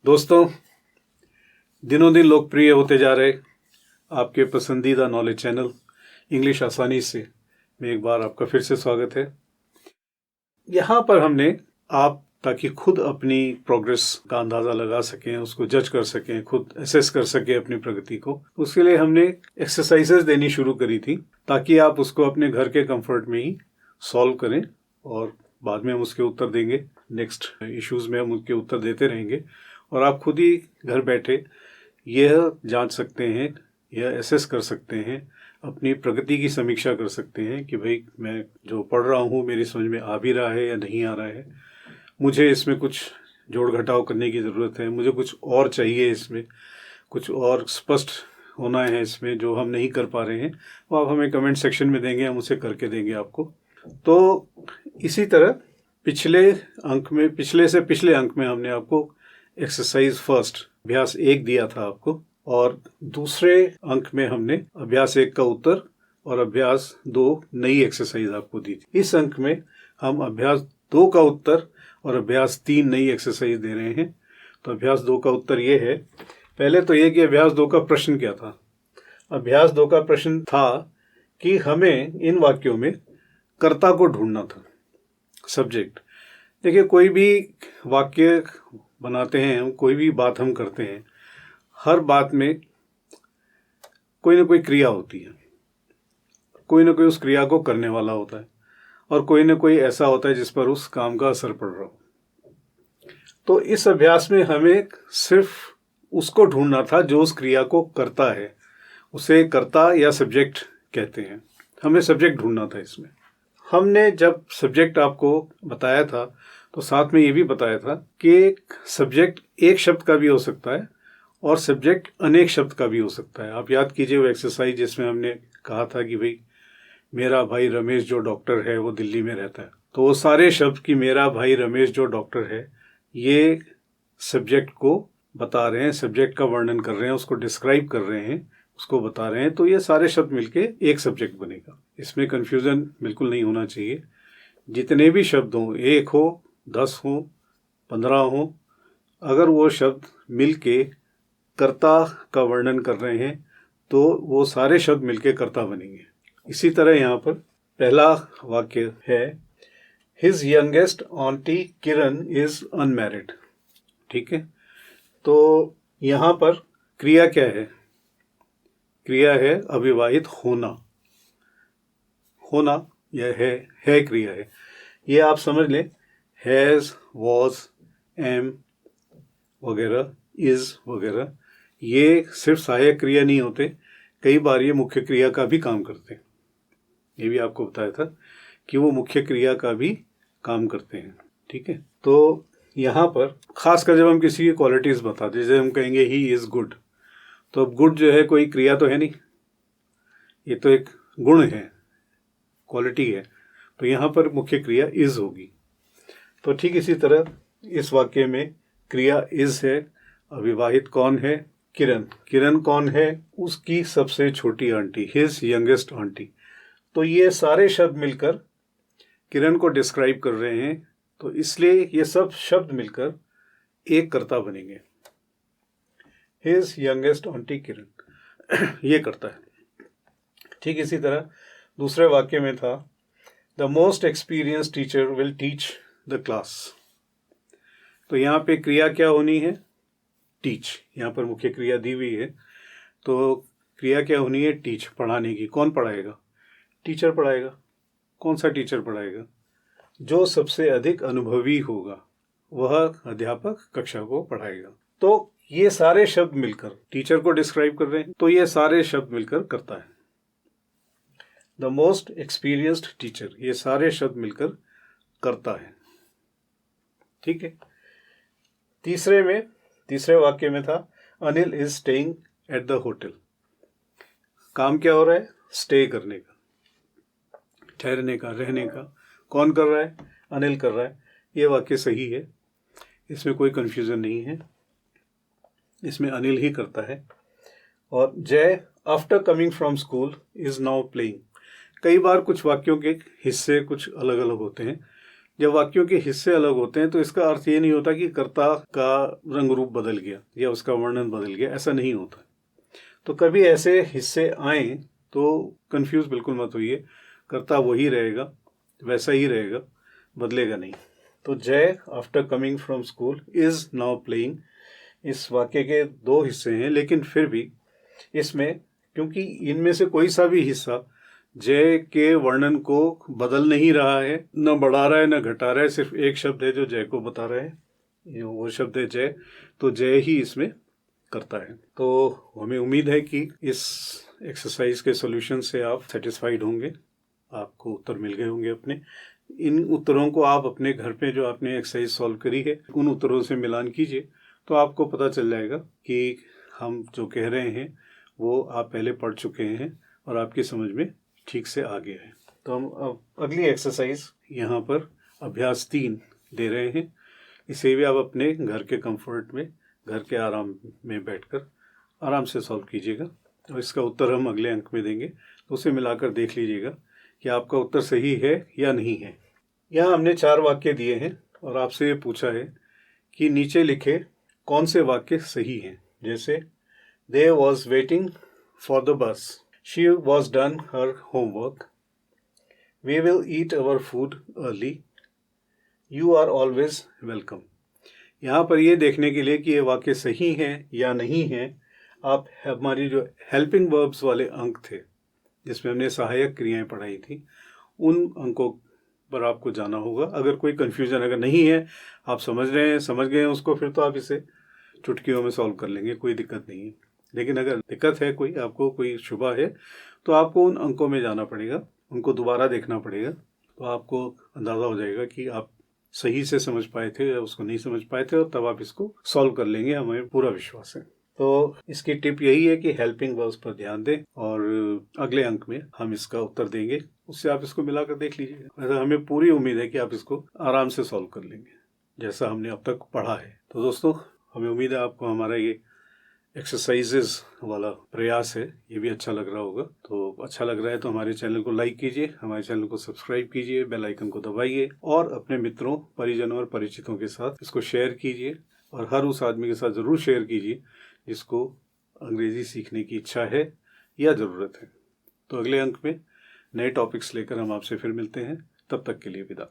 दोस्तों, दिनों दिन लोकप्रिय होते जा रहे आपके पसंदीदा नॉलेज चैनल इंग्लिश आसानी से में एक बार आपका फिर से स्वागत है। यहाँ पर हमने आप ताकि खुद अपनी प्रोग्रेस का अंदाज़ा लगा सकें, उसको जज कर सकें, खुद एसेस कर सकें अपनी प्रगति को, उसके लिए हमने एक्सरसाइजेज देनी शुरू करी थी ताकि आप उसको अपने घर के कंफर्ट में ही सॉल्व करें और बाद में हम उसके उत्तर देंगे। नेक्स्ट इश्यूज़ में हम उसके उत्तर देते रहेंगे और आप खुद ही घर बैठे यह जांच सकते हैं, यह एसेस कर सकते हैं, अपनी प्रगति की समीक्षा कर सकते हैं कि भाई मैं जो पढ़ रहा हूँ मेरी समझ में आ भी रहा है या नहीं आ रहा है, मुझे इसमें कुछ जोड़ घटाव करने की ज़रूरत है, मुझे कुछ और चाहिए, इसमें कुछ और स्पष्ट होना है इसमें जो हम नहीं कर पा रहे हैं, वो आप हमें कमेंट सेक्शन में देंगे, हम उसे करके देंगे आपको। तो इसी तरह पिछले से पिछले अंक में हमने आपको एक्सरसाइज फर्स्ट अभ्यास 1 दिया था आपको, और दूसरे अंक में हमने अभ्यास 1 का उत्तर और अभ्यास 2 नई एक्सरसाइज आपको दी थी। इस अंक में हम अभ्यास 2 का उत्तर और अभ्यास 3 नई एक्सरसाइज दे रहे हैं। तो अभ्यास 2 का उत्तर ये है, पहले तो ये कि अभ्यास 2 का प्रश्न क्या था। अभ्यास 2 का प्रश्न था कि हमें इन वाक्यों में कर्ता को ढूंढना था, सब्जेक्ट। देखिए, कोई भी वाक्य बनाते हैं, कोई भी बात हम करते हैं, हर बात में कोई ना कोई क्रिया होती है, कोई ना कोई उस क्रिया को करने वाला होता है और कोई ना कोई ऐसा होता है जिस पर उस काम का असर पड़ रहा हो। तो इस अभ्यास में हमें सिर्फ उसको ढूंढना था जो उस क्रिया को करता है, उसे कर्ता या सब्जेक्ट कहते हैं। हमें सब्जेक्ट ढूंढना था इसमें। हमने जब सब्जेक्ट आपको बताया था तो साथ में ये भी बताया था कि सब्जेक्ट एक शब्द का भी हो सकता है और सब्जेक्ट अनेक शब्द का भी हो सकता है। आप याद कीजिए वो एक्सरसाइज जिसमें हमने कहा था कि भाई मेरा भाई रमेश जो डॉक्टर है वो दिल्ली में रहता है, तो वो सारे शब्द कि मेरा भाई रमेश जो डॉक्टर है ये सब्जेक्ट को बता रहे हैं, सब्जेक्ट का वर्णन कर रहे हैं, उसको डिस्क्राइब कर रहे हैं, उसको बता रहे हैं, तो ये सारे शब्द मिलके एक सब्जेक्ट बनेगा। इसमें कंफ्यूजन बिल्कुल नहीं होना चाहिए। जितने भी शब्द हों, 1 हो, 10 हो, 15 हो, अगर वो शब्द मिलके कर्ता का वर्णन कर रहे हैं तो वो सारे शब्द मिलके कर्ता बनेंगे। इसी तरह यहाँ पर पहला वाक्य है, his youngest aunty Kiran is unmarried. ठीक है, तो यहाँ पर क्रिया क्या है? क्रिया है अविवाहित होना। होना यह है क्रिया है। ये आप समझ लें, हैज, वॉज, एम वगैरह, इज वगैरह, ये सिर्फ सहायक क्रिया नहीं होते, कई बार ये मुख्य क्रिया का भी काम करते हैं। ये भी आपको बताया था कि वो मुख्य क्रिया का भी काम करते हैं। ठीक है, तो यहाँ पर खासकर जब हम किसी की क्वालिटीज बताते हैं, जैसे हम कहेंगे ही इज गुड, तो अब गुड जो है कोई क्रिया तो है नहीं, ये तो एक गुण है, क्वालिटी है, तो यहाँ पर मुख्य क्रिया इज होगी। तो ठीक इसी तरह इस वाक्य में क्रिया इज है। अविवाहित कौन है? किरण। किरण कौन है? उसकी सबसे छोटी आंटी, हिज यंगेस्ट आंटी। तो ये सारे शब्द मिलकर किरण को डिस्क्राइब कर रहे हैं, तो इसलिए ये सब शब्द मिलकर एक कर्ता बनेंगे। हिज यंगेस्ट आंटी किरण ये करता है। ठीक इसी तरह दूसरे वाक्य में था, the most experience teacher will teach the class. तो यहाँ पे क्रिया क्या होनी है? टीच। यहाँ पर मुख्य क्रिया दी हुई है, तो क्रिया क्या होनी है? टीच, पढ़ाने की। कौन पढ़ाएगा? टीचर पढ़ाएगा। कौन सा टीचर पढ़ाएगा? जो सबसे अधिक अनुभवी होगा वह अध्यापक कक्षा को पढ़ाएगा। तो ये सारे शब्द मिलकर टीचर को डिस्क्राइब कर रहे हैं, तो ये सारे शब्द मिलकर करता है। द मोस्ट एक्सपीरियंस्ड टीचर, ये सारे शब्द मिलकर करता है। ठीक है, तीसरे वाक्य में था, Anil is staying at the hotel. काम क्या हो रहा है? स्टे करने का, ठहरने का, रहने का। कौन कर रहा है? अनिल कर रहा है। ये वाक्य सही है, इसमें कोई कंफ्यूजन नहीं है, इसमें अनिल ही करता है। और जय after coming from school is now playing. कई बार कुछ वाक्यों के हिस्से कुछ अलग अलग होते हैं, जब वाक्यों के हिस्से अलग होते हैं तो इसका अर्थ ये नहीं होता कि कर्ता का रंग रूप बदल गया या उसका वर्णन बदल गया, ऐसा नहीं होता। तो कभी ऐसे हिस्से आए तो कंफ्यूज बिल्कुल मत होइए, कर्ता वही रहेगा, वैसा ही रहेगा, बदलेगा नहीं। तो जय after coming from school is now playing, इस वाक्य के 2 हिस्से हैं, लेकिन फिर भी इसमें क्योंकि इनमें से कोई सा भी हिस्सा जय के वर्णन को बदल नहीं रहा है, न बढ़ा रहा है न घटा रहा है, सिर्फ एक शब्द है जो जय को बता रहा है, वो शब्द है जय, तो जय ही इसमें करता है। तो हमें उम्मीद है कि इस एक्सरसाइज के सॉल्यूशन से आप सेटिस्फाइड होंगे, आपको उत्तर मिल गए होंगे अपने। इन उत्तरों को आप अपने घर पे जो आपने एक्सरसाइज सॉल्व करी है उन उत्तरों से मिलान कीजिए, तो आपको पता चल जाएगा कि हम जो कह रहे हैं वो आप पहले पढ़ चुके हैं और आपकी समझ में ठीक से आ गया है। तो हम अब अगली एक्सरसाइज यहाँ पर अभ्यास 3 दे रहे हैं। इसे भी आप अपने घर के कंफर्ट में, घर के आराम में बैठकर आराम से सॉल्व कीजिएगा और इसका उत्तर हम अगले अंक में देंगे, तो उसे मिलाकर देख लीजिएगा कि आपका उत्तर सही है या नहीं है। यहाँ हमने 4 वाक्य दिए हैं और आपसे ये पूछा है कि नीचे लिखे कौन से वाक्य सही हैं। जैसे they was waiting for the bus, she was done her homework, we will eat our food early, you are always welcome. यहाँ पर ये देखने के लिए कि ये वाक्य सही हैं या नहीं हैं, आप हमारी जो हेल्पिंग वर्ब्स वाले अंक थे जिसमें हमने सहायक क्रियाएं पढ़ाई थी, उन अंकों पर आपको जाना होगा। अगर कोई कन्फ्यूजन अगर नहीं है, आप समझ रहे हैं, समझ गए हैं उसको, फिर तो आप इसे चुटकियों में सॉल्व कर लेंगे, कोई दिक्कत नहीं है। लेकिन अगर दिक्कत है, कोई आपको कोई शुबा है, तो आपको उन अंकों में जाना पड़ेगा, उनको दोबारा देखना पड़ेगा, तो आपको अंदाज़ा हो जाएगा कि आप सही से समझ पाए थे या उसको नहीं समझ पाए थे, और तब आप इसको सॉल्व कर लेंगे, हमें पूरा विश्वास है। तो इसकी टिप यही है कि हेल्पिंग वर्ब्स पर ध्यान दें और अगले अंक में हम इसका उत्तर देंगे, उससे आप इसको मिलाकर देख लीजिएगा। वैसे हमें पूरी उम्मीद है कि आप इसको आराम से सॉल्व कर लेंगे जैसा हमने अब तक पढ़ा है। तो दोस्तों, हमें उम्मीद है आपको हमारा ये एक्सरसाइजेज वाला प्रयास है ये भी अच्छा लग रहा होगा। तो अच्छा लग रहा है तो हमारे चैनल को लाइक कीजिए, हमारे चैनल को सब्सक्राइब कीजिए, बेल आइकन को दबाइए और अपने मित्रों, परिजनों और परिचितों के साथ इसको शेयर कीजिए, और हर उस आदमी के साथ ज़रूर शेयर कीजिए जिसको अंग्रेज़ी सीखने की इच्छा है या ज़रूरत है। तो अगले अंक में नए टॉपिक्स लेकर हम आपसे फिर मिलते हैं, तब तक के लिए विदा।